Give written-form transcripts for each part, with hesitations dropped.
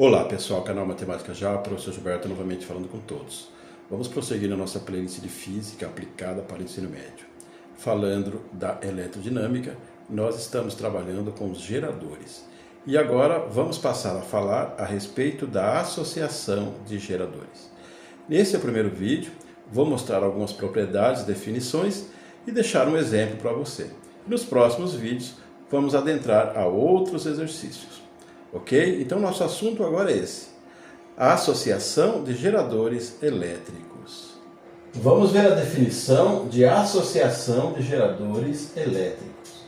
Olá pessoal, canal Matemática Já, professor Gilberto novamente falando com todos. Vamos prosseguir na nossa playlist de Física aplicada para o ensino médio. Falando da eletrodinâmica, nós estamos trabalhando com os geradores. E agora vamos passar a falar a respeito da associação de geradores. Nesse primeiro vídeo, vou mostrar algumas propriedades, definições e deixar um exemplo para você. Nos próximos vídeos, vamos adentrar a outros exercícios. Ok? Então, nosso assunto agora é esse: a associação de geradores elétricos. Vamos ver a definição de associação de geradores elétricos.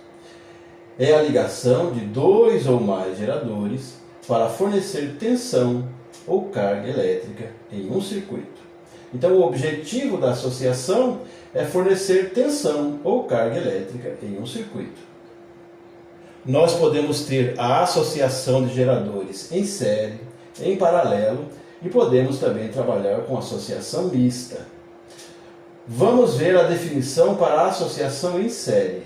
É a ligação de dois ou mais geradores para fornecer tensão ou carga elétrica em um circuito. Então, o objetivo da associação é fornecer tensão ou carga elétrica em um circuito. Nós podemos ter a associação de geradores em série, em paralelo, e podemos também trabalhar com associação mista. Vamos ver a definição para a associação em série.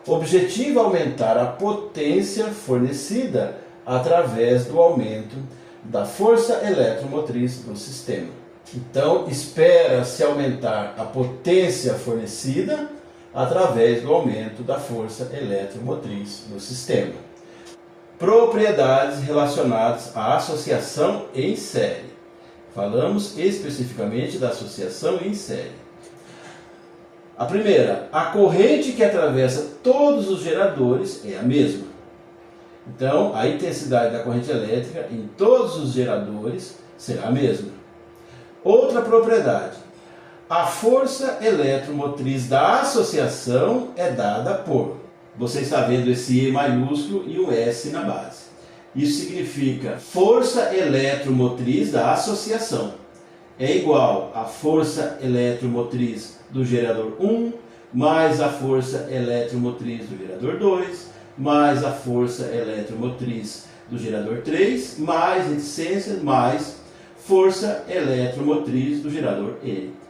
O objetivo é aumentar a potência fornecida através do aumento da força eletromotriz do sistema. Então, espera-se aumentar a potência fornecida através do aumento da força eletromotriz do sistema. Propriedades relacionadas à associação em série. Falamos especificamente da associação em série. A primeira, a corrente que atravessa todos os geradores é a mesma. Então, a intensidade da corrente elétrica em todos os geradores será a mesma. Outra propriedade, a força eletromotriz da associação é dada por... Você está vendo esse E maiúsculo e o S na base. Isso significa força eletromotriz da associação é igual à força eletromotriz do gerador 1, mais a força eletromotriz do gerador 2, mais a força eletromotriz do gerador 3, mais reticência, mais força eletromotriz do gerador N.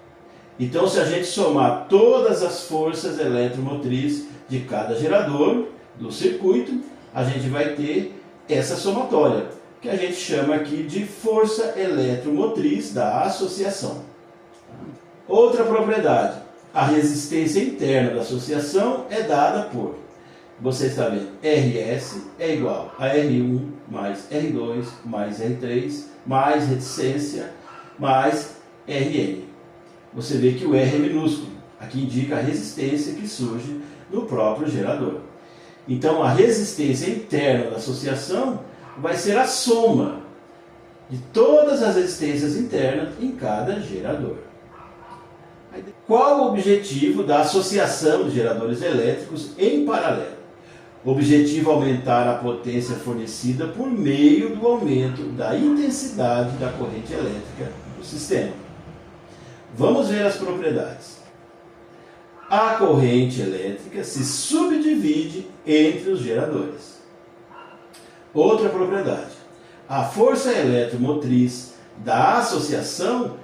Então, se a gente somar todas as forças eletromotrizes de cada gerador do circuito, a gente vai ter essa somatória, que a gente chama aqui de força eletromotriz da associação. Outra propriedade, a resistência interna da associação é dada por... Você está vendo, RS é igual a R1 mais R2 mais R3 mais reticência mais Rn. Você vê que o R é minúsculo. Aqui indica a resistência que surge no próprio gerador. Então, a resistência interna da associação vai ser a soma de todas as resistências internas em cada gerador. Qual o objetivo da associação de geradores elétricos em paralelo? O objetivo é aumentar a potência fornecida por meio do aumento da intensidade da corrente elétrica do sistema. Vamos ver as propriedades. A corrente elétrica se subdivide entre os geradores. Outra propriedade. A força eletromotriz da associação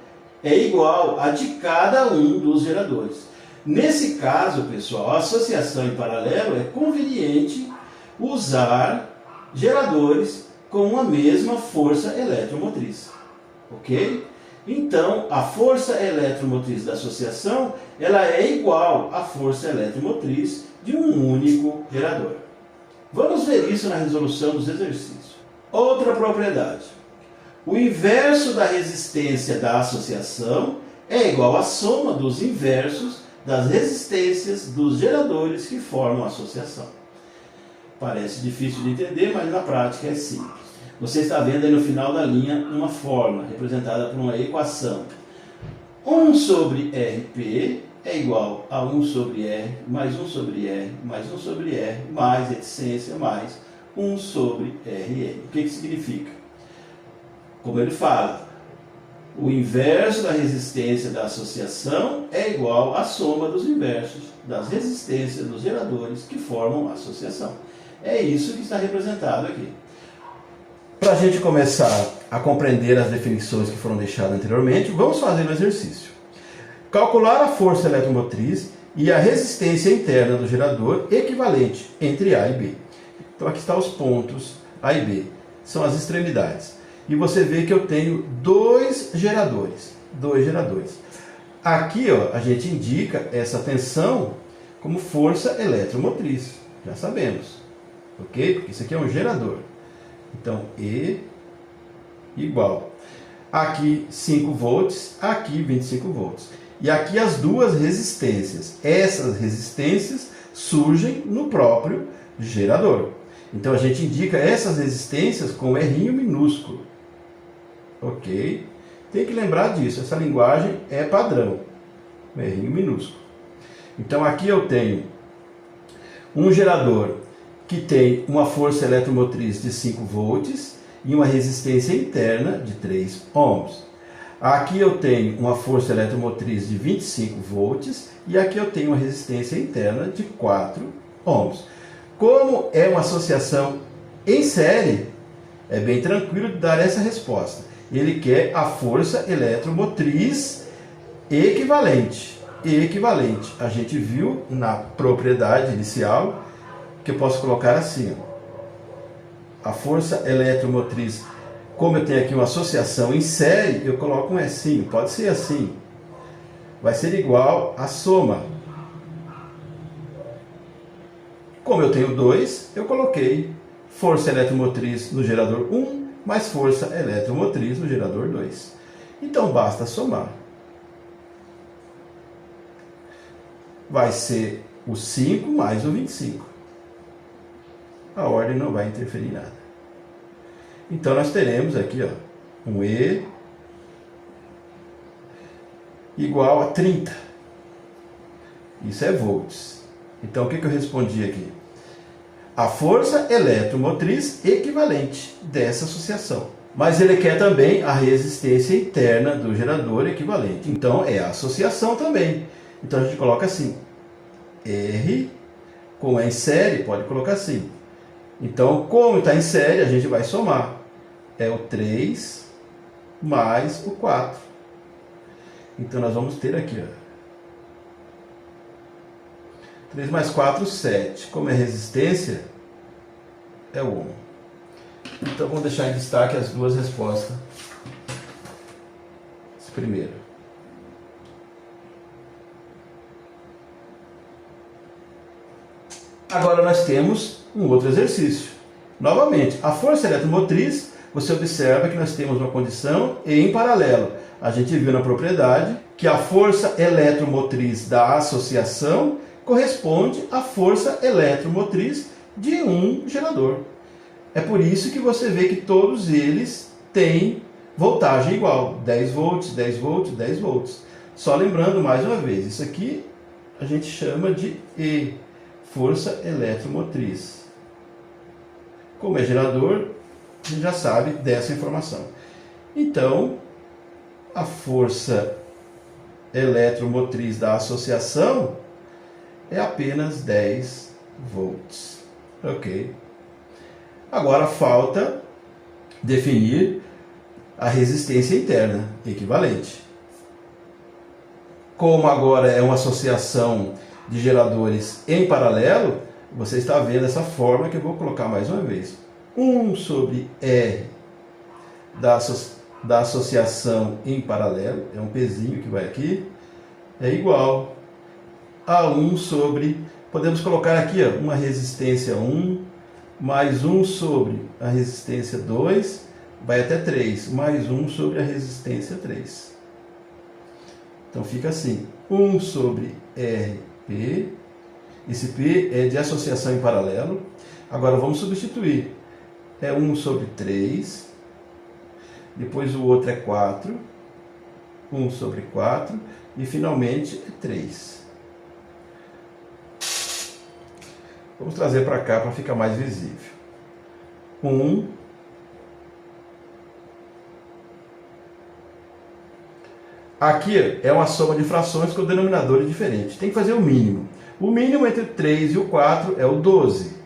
é igual à de cada um dos geradores. Nesse caso, pessoal, a associação em paralelo é conveniente usar geradores com a mesma força eletromotriz. Ok? Então, a força eletromotriz da associação ela é igual à força eletromotriz de um único gerador. Vamos ver isso na resolução dos exercícios. Outra propriedade. O inverso da resistência da associação é igual à soma dos inversos das resistências dos geradores que formam a associação. Parece difícil de entender, mas na prática é simples. Você está vendo aí no final da linha uma fórmula representada por uma equação. 1 sobre Rp é igual a 1 sobre R, mais 1 sobre R, mais 1 sobre R, mais reticência, mais 1 sobre Rn. O que significa? Como ele fala, o inverso da resistência da associação é igual à soma dos inversos das resistências dos geradores que formam a associação. É isso que está representado aqui. Para a gente começar a compreender as definições que foram deixadas anteriormente, vamos fazer o exercício. Calcular a força eletromotriz e a resistência interna do gerador equivalente entre A e B. Então aqui estão os pontos A e B. são as extremidades. E você vê que eu tenho dois geradores. Aqui, ó, a gente indica essa tensão como força eletromotriz. Já sabemos. Ok? Porque isso aqui é um gerador. Então, E igual. Aqui 5 volts, aqui 25 volts. E aqui as duas resistências. Essas resistências surgem no próprio gerador. Então a gente indica essas resistências com R minúsculo. Ok? Tem que lembrar disso. Essa linguagem é padrão. R minúsculo. Então aqui eu tenho um gerador que tem uma força eletromotriz de 5 volts e uma resistência interna de 3 ohms. Aqui eu tenho uma força eletromotriz de 25 volts e aqui eu tenho uma resistência interna de 4 ohms. Como é uma associação em série, é bem tranquilo de dar essa resposta. Ele quer a força eletromotriz equivalente. A gente viu na propriedade inicial que eu posso colocar assim, ó. A força eletromotriz, como eu tenho aqui uma associação em série, eu coloco um S, pode ser assim. Vai ser igual à soma. Como eu tenho 2, eu coloquei força eletromotriz no gerador 1 mais força eletromotriz no gerador 2. Então basta somar. Vai ser o 5 mais o 25. A ordem não vai interferir em nada. Então nós teremos aqui, ó, um E igual a 30. Isso é volts. Então o que eu respondi aqui? A força eletromotriz equivalente dessa associação. Mas ele quer também a resistência interna do gerador equivalente. Então é a associação também. Então a gente coloca assim. R, como é em série, pode colocar assim. Então, como está em série, a gente vai somar. É o 3 mais o 4. Então nós vamos ter aqui, ó. 3 mais 4, 7. Como é resistência, é o ohm. Então vamos deixar em destaque as duas respostas. Esse primeiro. Agora nós temos um outro exercício. Novamente, a força eletromotriz, você observa que nós temos uma condição E em paralelo. A gente viu na propriedade que a força eletromotriz da associação corresponde à força eletromotriz de um gerador. É por isso que você vê que todos eles têm voltagem igual. 10 volts, 10 volts, 10 volts. Só lembrando mais uma vez, isso aqui a gente chama de E. Força eletromotriz. Como é gerador, a gente já sabe dessa informação. Então, a força eletromotriz da associação é apenas 10 volts. Ok? Agora falta definir a resistência interna equivalente. Como agora é uma associação de geradores em paralelo, você está vendo essa forma que eu vou colocar mais uma vez. 1 sobre R da associação em paralelo, é um pezinho que vai aqui, é igual a 1 sobre, podemos colocar aqui, ó, uma resistência 1, mais 1 sobre a resistência 2, vai até 3, mais 1 sobre a resistência 3. Então fica assim, 1 sobre R P, esse P é de associação em paralelo. Agora vamos substituir. É 1 sobre 3, depois o outro é 4, 1 sobre 4, e finalmente é 3. Vamos trazer para cá para ficar mais visível. 1, aqui é uma soma de frações com denominadores diferentes. Tem que fazer o mínimo. O mínimo entre o 3 e o 4 é o 12.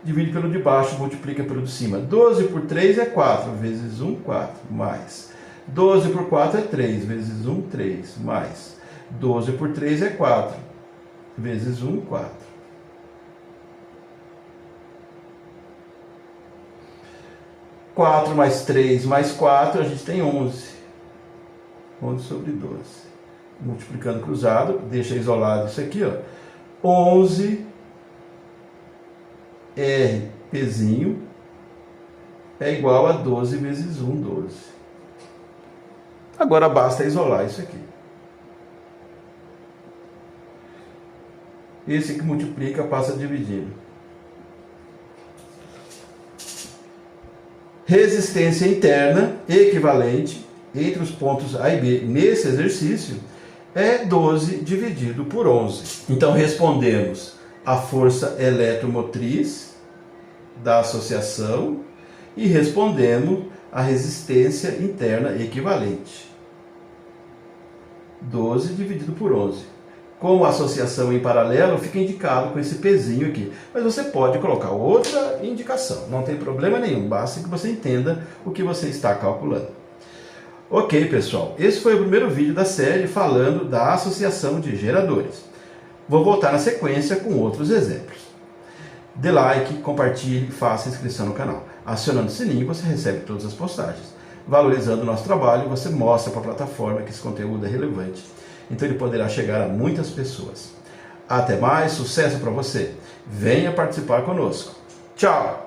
Divide pelo de baixo, multiplica pelo de cima. 12 por 3 é 4, vezes 1, 4, mais. 12 por 4 é 3, vezes 1, 3, mais. 12 por 3 é 4, vezes 1, 4. 4 mais 3 mais 4, a gente tem 11. 11 sobre 12. Multiplicando cruzado, deixa isolado isso aqui, ó. 11 R Pzinho é igual a 12 vezes 1, 12. Agora basta isolar isso aqui. Esse que multiplica passa dividindo. Resistência interna equivalente entre os pontos A e B nesse exercício é 12 dividido por 11. Então respondemos a força eletromotriz da associação e respondemos a resistência interna equivalente. 12 dividido por 11. Como associação em paralelo, fica indicado com esse pezinho aqui. Mas você pode colocar outra indicação, não tem problema nenhum, basta que você entenda o que você está calculando. Ok, pessoal, esse foi o primeiro vídeo da série falando da associação de geradores. Vou voltar na sequência com outros exemplos. Dê like, compartilhe, faça inscrição no canal. Acionando o sininho, você recebe todas as postagens. Valorizando o nosso trabalho, você mostra para a plataforma que esse conteúdo é relevante. Então ele poderá chegar a muitas pessoas. Até mais, sucesso para você. Venha participar conosco. Tchau!